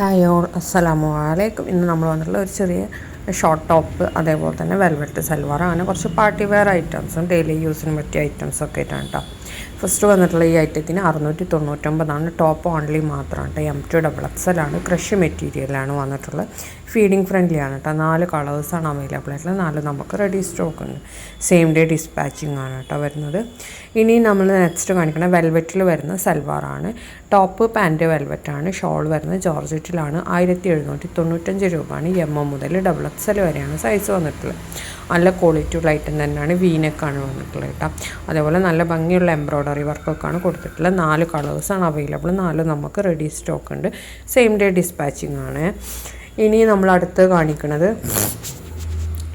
Hi all അസ്സലാമു അലൈക്കും. ഇന്ന് നമ്മൾ വന്നിട്ടുള്ള ഒരു ചെറിയ ഷോർട്ട് ടോപ്പ്, അതേപോലെ തന്നെ വെൽവെറ്റ് സൽവാർ, അങ്ങനെ കുറച്ച് പാർട്ടി വെയർ ഐറ്റംസും ഡെയിലി യൂസിന് പറ്റിയ ഐറ്റംസൊക്കെ ആയിട്ടാണ് കേട്ടോ. ഫസ്റ്റ് വന്നിട്ടുള്ള ഈ ഐറ്റത്തിന് 699 ടോപ്പ് ഓൺലി മാത്രമാണ് കേട്ടോ. M2XXL ആണ്, ക്രഷ് മെറ്റീരിയലാണ് വന്നിട്ടുള്ളത്. ഫീഡിങ് ഫ്രണ്ട്ലി ആണ് കേട്ടോ. 4 കളേഴ്സാണ് അവൈലബിൾ ആയിട്ടുള്ളത്. 4 നമുക്ക് റെഡി സ്റ്റോക്ക് ഉണ്ട്. സെയിം ഡേ ഡിസ്പാച്ചിങ് ആണ് കേട്ടോ വരുന്നത്. ഇനി നമ്മൾ നെക്സ്റ്റ് കാണിക്കുന്ന വെൽവെറ്റിൽ വരുന്ന സൽവാറാണ്. ടോപ്പ് പാൻറ്റ് വെൽവെറ്റാണ്. ഷോൾ വരുന്നത് ജോർജറ്റിലാണ്. 1795 രൂപയാണ്. M മുതൽ XXL വരെയാണ് സൈസ് വന്നിട്ടുള്ളത്. നല്ല ക്വാളിറ്റിയുള്ള ഐറ്റം തന്നെയാണ്. വീനെക്കാണ് വന്നിട്ടുള്ളത് കേട്ടോ. അതേപോലെ നല്ല ഭംഗിയുള്ള എംബ്രോയ്ഡറി വർക്കൊക്കെയാണ് കൊടുത്തിട്ടുള്ളത്. 4 കളേഴ്സാണ് അവൈലബിൾ. 4 നമുക്ക് റെഡി സ്റ്റോക്ക് ഉണ്ട്. സെയിം ഡേ ഡിസ്പാച്ചിങ് ആണ്. ഇനി നമ്മൾ അടുത്ത് കാണിക്കുന്നത്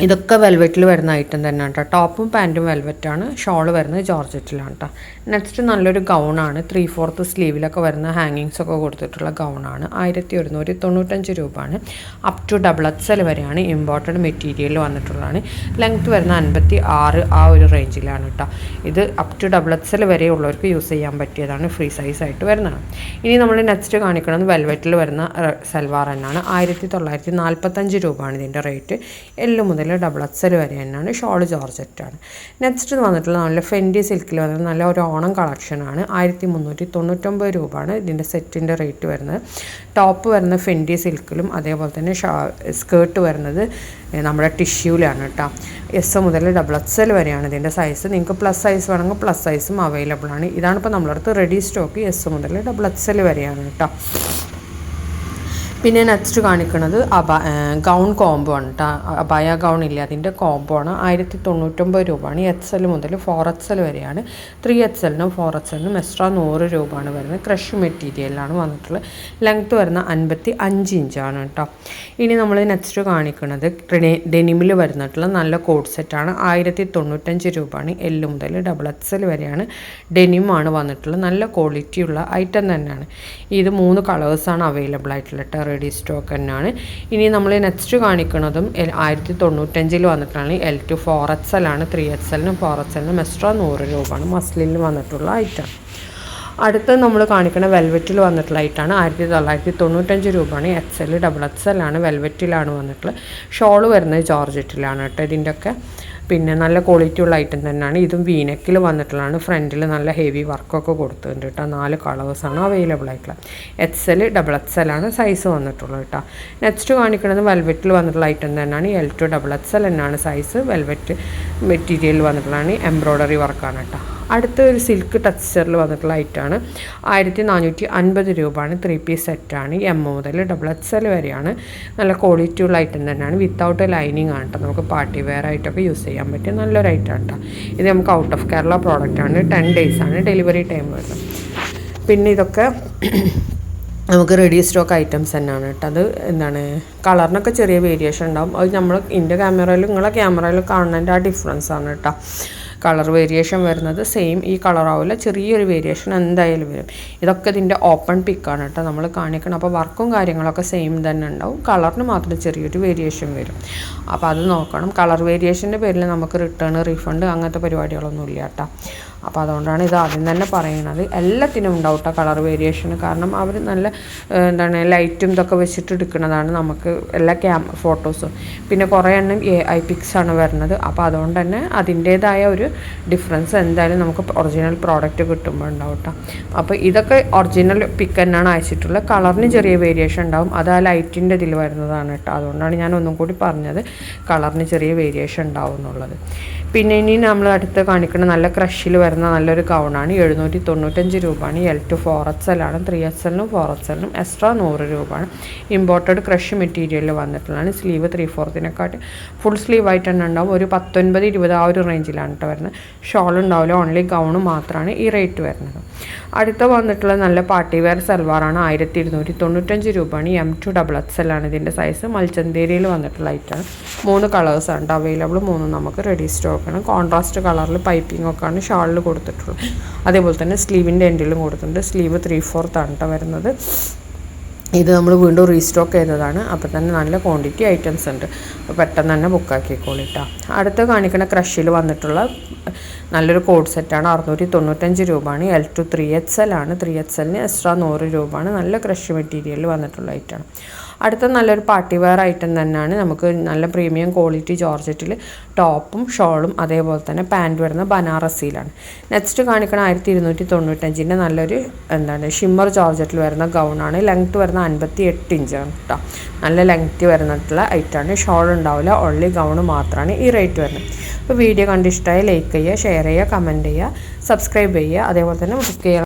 ഇതൊക്കെ വെൽവെറ്റിൽ വരുന്ന ഐറ്റം തന്നെയാണ് കേട്ടോ. ടോപ്പും പാൻറ്റും വെൽവെറ്റാണ്. ഷോൾ വരുന്നത് ജോർജറ്റിലാണ് കേട്ടോ. നെക്സ്റ്റ് നല്ലൊരു ഗൗണാണ്. 3/4 സ്ലീവിലൊക്കെ വരുന്ന ഹാങ്ങിങ്സ് ഒക്കെ കൊടുത്തിട്ടുള്ള ഗൗണാണ്. 1195 രൂപയാണ്. അപ് ടു XXL വരെയാണ്. ഇമ്പോർട്ടഡ് മെറ്റീരിയൽ വന്നിട്ടുള്ളതാണ്. ലെങ്ത്ത് വരുന്ന 56 ആ ഒരു റേഞ്ചിലാണ് കേട്ടോ. ഇത് അപ് ടു XXL വരെ ഉള്ളവർക്ക് യൂസ് ചെയ്യാൻ പറ്റിയതാണ്. ഫ്രീ സൈസ് ആയിട്ട് വരുന്നതാണ്. ഇനി നമ്മൾ നെക്സ്റ്റ് കാണിക്കുന്നത് വെൽവെറ്റിൽ വരുന്ന സൽവാർ തന്നെയാണ്. 1945 രൂപയാണ് ഇതിൻ്റെ റേറ്റ്. L മുതൽ XXL വരെ തന്നെയാണ്. ഷോൾ ജോർജറ്റാണ്. നെക്സ്റ്റ് വന്നിട്ടുള്ള നല്ല ഫെൻഡി സിൽക്കിൽ വന്നിട്ട് നല്ല ഒരു ഓണം കളക്ഷനാണ്. 1399 രൂപയാണ് ഇതിൻ്റെ സെറ്റിൻ്റെ റേറ്റ് വരുന്നത്. ടോപ്പ് വരുന്ന ഫെൻഡി സിൽക്കിലും അതേപോലെ തന്നെ സ്കേർട്ട് വരുന്നത് നമ്മുടെ ടിഷ്യൂലാണ് കേട്ടോ. S മുതൽ XXL വരെയാണ് ഇതിൻ്റെ സൈസ്. നിങ്ങൾക്ക് പ്ലസ് സൈസ് വേണമെങ്കിൽ പ്ലസ് സൈസും അവൈലബിൾ ആണ്. ഇതാണിപ്പോൾ നമ്മളടുത്ത് റെഡി സ്റ്റോക്ക്. S മുതൽ XXL വരെയാണ് കേട്ടോ. പിന്നെ നെക്സ്റ്റ് കാണിക്കുന്നത് ഗൗൺ കോംബോ ആണ് കേട്ടോ. അബായ ഗൗൺ ഇല്ല, അതിൻ്റെ കോംബോ ആണ്. 1099 രൂപയാണ്. XL മുതൽ 4XL വരെയാണ്. 3XLനും 4XLനും എക്സ്ട്രാ 100 രൂപയാണ് വരുന്നത്. ക്രഷ് മെറ്റീരിയലാണ് വന്നിട്ടുള്ളത്. ലെങ്ത്ത് വരുന്ന 55 ഇഞ്ചാണ് കേട്ടോ. ഇനി നമ്മൾ നെക്സ്റ്റ് കാണിക്കുന്നത് ഡെനിമിൽ വരുന്നിട്ടുള്ള നല്ല കോഡ് സെറ്റാണ്. 1095 രൂപയാണ്. L മുതൽ XXL വരെയാണ്. ഡെനിമാണ് വന്നിട്ടുള്ളത്. നല്ല ക്വാളിറ്റിയുള്ള ഐറ്റം തന്നെയാണ്. ഇത് 3 കളേഴ്സാണ് അവൈലബിൾ ആയിട്ടുള്ളത് കേട്ടോ. റെഡി സ്റ്റോക്ക് തന്നെയാണ്. ഇനി നമ്മൾ നെക്സ്റ്റ് കാണിക്കുന്നതും 1095 വന്നിട്ടാണ്. L to 4XL ആണ്. 3XLനും 4XLനും എക്സ്ട്രാ 100 രൂപയാണ്. മസ്ലിനിൽ വന്നിട്ടുള്ള ഐറ്റം. അടുത്ത് നമ്മൾ കാണിക്കുന്ന വെൽവെറ്റിൽ വന്നിട്ടുള്ള ഐറ്റാണ്. 1995 രൂപയാണ്. XL XXL ആണ്. വെൽവെറ്റിലാണ് വന്നിട്ടുള്ളത്. ഷോള് വരുന്നത് ജോർജറ്റിലാണ് കേട്ടോ. ഇതിൻ്റെയൊക്കെ പിന്നെ നല്ല ക്വാളിറ്റി ഉള്ള ഐറ്റം തന്നെയാണ്. ഇതും വീനെക്കിൽ വന്നിട്ടുള്ളതാണ്. ഫ്രണ്ടിൽ നല്ല ഹെവി വർക്കൊക്കെ കൊടുത്തിട്ടുണ്ട് കേട്ടോ. 4 കളേഴ്സാണ് അവൈലബിൾ ആയിട്ടുള്ളത്. XL XXL ആണ് സൈസ് വന്നിട്ടുള്ളത് കേട്ടോ. നെക്സ്റ്റ് കാണിക്കുന്നത് വെൽവെറ്റിൽ വന്നിട്ടുള്ള ഐറ്റം തന്നെയാണ്. L to XXL എന്നാണ് സൈസ്. വെൽവെറ്റ് മെറ്റീരിയൽ വന്നിട്ടുള്ളതാണ്. എംബ്രോയ്ഡറി വർക്കാണ് കേട്ടോ. അടുത്ത ഒരു സിൽക്ക് ടെക്സ്ചറിൽ വന്നിട്ടുള്ള ഐറ്റമാണ്. 1450 രൂപയാണ്. 3 പീസ് സെറ്റാണ്. M മുതൽ XXL വരെയാണ്. നല്ല ക്വാളിറ്റി ഉള്ള ഐറ്റം തന്നെയാണ്. വിത്തൗട്ട് ലൈനിങ് ആണ് കേട്ടോ. നമുക്ക് പാർട്ടി വെയർ ആയിട്ടൊക്കെ യൂസ് ചെയ്യാൻ പറ്റിയ നല്ലൊരു ഐറ്റം കേട്ടോ. ഇത് നമുക്ക് ഔട്ട് ഓഫ് കേരള പ്രോഡക്റ്റാണ്. 10 days ആണ് ഡെലിവറി ടൈം വരുന്നത്. പിന്നെ ഇതൊക്കെ നമുക്ക് റെഡി സ്റ്റോക്ക് ഐറ്റംസ് തന്നെയാണ് കേട്ടോ. അത് എന്താണ് കളറിനൊക്കെ ചെറിയ വേരിയേഷൻ ഉണ്ടാവും. അത് നമ്മൾ എൻ്റെ ക്യാമറയിലും നിങ്ങളെ ക്യാമറയിലും കാണുന്നതിൻ്റെ ആ ഡിഫറൻസ് ആണ് കേട്ടോ. കളർ വേരിയേഷൻ വരുന്നത് സെയിം ഈ കളറാവില്ല, ചെറിയൊരു വേരിയേഷൻ എന്തായാലും വരും. ഇതൊക്കെ ഇതിൻ്റെ ഓപ്പൺ പിക്കാണ് കേട്ടോ നമ്മൾ കാണിക്കണം. അപ്പോൾ വർക്കും കാര്യങ്ങളൊക്കെ സെയിം തന്നെ ഉണ്ടാവും. കളറിന് മാത്രം ചെറിയൊരു വേരിയേഷൻ വരും. അപ്പോൾ അത് നോക്കണം. കളർ വേരിയേഷൻ്റെ പേരിൽ നമുക്ക് റിട്ടേൺ റീഫണ്ട് അങ്ങനത്തെ പരിപാടികളൊന്നും ഇല്ല കേട്ടോ. അപ്പോൾ അതുകൊണ്ടാണ് ഇത് ആദ്യം തന്നെ പറയുന്നത്. എല്ലാത്തിനും ഉണ്ടാവും കേട്ടോ കളർ വേരിയേഷൻ. കാരണം അവർ നല്ല എന്താണ് ലൈറ്റും ഇതൊക്കെ വെച്ചിട്ട് എടുക്കുന്നതാണ് നമുക്ക് എല്ലാ ഫോട്ടോസും. പിന്നെ കുറേ എണ്ണം AI പിക്സ് ആണ് വരുന്നത്. അപ്പോൾ അതുകൊണ്ട് തന്നെ അതിൻ്റേതായ ഒരു ഡിഫറൻസ് എന്തായാലും നമുക്ക് ഒറിജിനൽ പ്രോഡക്റ്റ് കിട്ടുമ്പോൾ ഉണ്ടാവും കേട്ടോ. അപ്പോൾ ഇതൊക്കെ ഒറിജിനൽ പിക്ക് തന്നെയാണ് അയച്ചിട്ടുള്ളത്. കളറിന് ചെറിയ വേരിയേഷൻ ഉണ്ടാവും. അത് ആ ലൈറ്റിൻ്റെ ഇതിൽ വരുന്നതാണ് കേട്ടോ. അതുകൊണ്ടാണ് ഞാൻ ഒന്നും കൂടി പറഞ്ഞത് കളറിന് ചെറിയ വേരിയേഷൻ ഉണ്ടാവും എന്നുള്ളത്. പിന്നെ ഇനി നമ്മൾ അടുത്ത് കാണിക്കുന്ന നല്ല ക്രഷിൽ വരുന്ന നല്ലൊരു ഗൗണാണ്. 795 രൂപയാണ്. L to 4XL ആണ്. 3XLനും 4XLനും എക്സ്ട്രാ 100 രൂപയാണ്. ഇമ്പോർട്ടഡ് ക്രഷ് മെറ്റീരിയൽ വന്നിട്ടുള്ളതാണ്. സ്ലീവ് 3/4 ഫുൾ സ്ലീവ് ആയിട്ട് തന്നെ ഉണ്ടാവും. ഒരു 19-20 ആ ഒരു റേഞ്ചിലാണ് കേട്ടോ വരുന്നത്. ഷോൾ ഉണ്ടാവില്ല, ഓൺലി ഗൗണ് മാത്രമാണ് ഈ റേറ്റ് വരുന്നത്. അടുത്ത വന്നിട്ടുള്ള നല്ല പാർട്ടി വെയർ സൽവാറാണ്. 1295 രൂപയാണ്. M to XXL ആണ് ഇതിൻ്റെ സൈസ്. മൽച്ചന്തേരിയിൽ വന്നിട്ടുള്ള ഐറ്റാണ്. 3 കളേഴ്സാണ് അവൈലബിൾ. 3 നമുക്ക് റെഡി സ്റ്റോക്കാണ്. കോൺട്രാസ്റ്റ് കളറിൽ പൈപ്പിംഗ് ഒക്കെയാണ് ഷാളിൽ കൊടുത്തിട്ടുള്ളത്. അതേപോലെ തന്നെ സ്ലീവിൻ്റെ എൻഡിലും കൊടുത്തിട്ടുണ്ട്. സ്ലീവ് 3/4 ആണ് കേട്ടോ വരുന്നത്. ഇത് നമ്മൾ വീണ്ടും റീസ്റ്റോക്ക് ചെയ്തതാണ്. അപ്പോൾ തന്നെ നല്ല ക്വാണ്ടിറ്റി ഐറ്റംസ് ഉണ്ട്. അപ്പോൾ പെട്ടെന്ന് തന്നെ ബുക്കാക്കിക്കോളിട്ടോ. അടുത്ത് കാണിക്കുന്ന ക്രഷിൽ വന്നിട്ടുള്ള നല്ലൊരു കോഡ് സെറ്റാണ്. 695 രൂപയാണ്. L2 3XL ആണ്. 3XLന് എക്സ്ട്രാ 100 രൂപയാണ്. നല്ല ക്രഷ് മെറ്റീരിയൽ വന്നിട്ടുള്ള ഐറ്റമാണ്. അടുത്ത നല്ലൊരു പാർട്ടി വെയർ ഐറ്റം തന്നെയാണ്. നമുക്ക് നല്ല പ്രീമിയം ക്വാളിറ്റി ജോർജറ്റിൽ ടോപ്പും ഷോളും അതേപോലെ തന്നെ പാൻറ്റ് വരുന്ന ബനാറസിയിലാണ്. നെക്സ്റ്റ് കാണിക്കണം 1295 നല്ലൊരു ഷിമ്മർ ജോർജറ്റിൽ വരുന്ന ഗൗണാണ്. ലെങ്ത്ത് വരുന്ന 58 ഇഞ്ചാണ് കേട്ടോ. നല്ല ലെങ്ത്ത് വരുന്നിട്ടുള്ള ഐറ്റമാണ്. ഷോൾ ഉണ്ടാവില്ല, ഓൺലി ഗൗണ് മാത്രമാണ് ഈ റേറ്റ് വരുന്നത്. അപ്പോൾ വീഡിയോ കണ്ടിഷ്ടമായി ലൈക്ക് ചെയ്യുക, ഷെയർ ചെയ്യുക, കമൻറ്റ് ചെയ്യുക, സബ്സ്ക്രൈബ് ചെയ്യുക, അതേപോലെ തന്നെ ബുക്ക് ചെയ്യുക.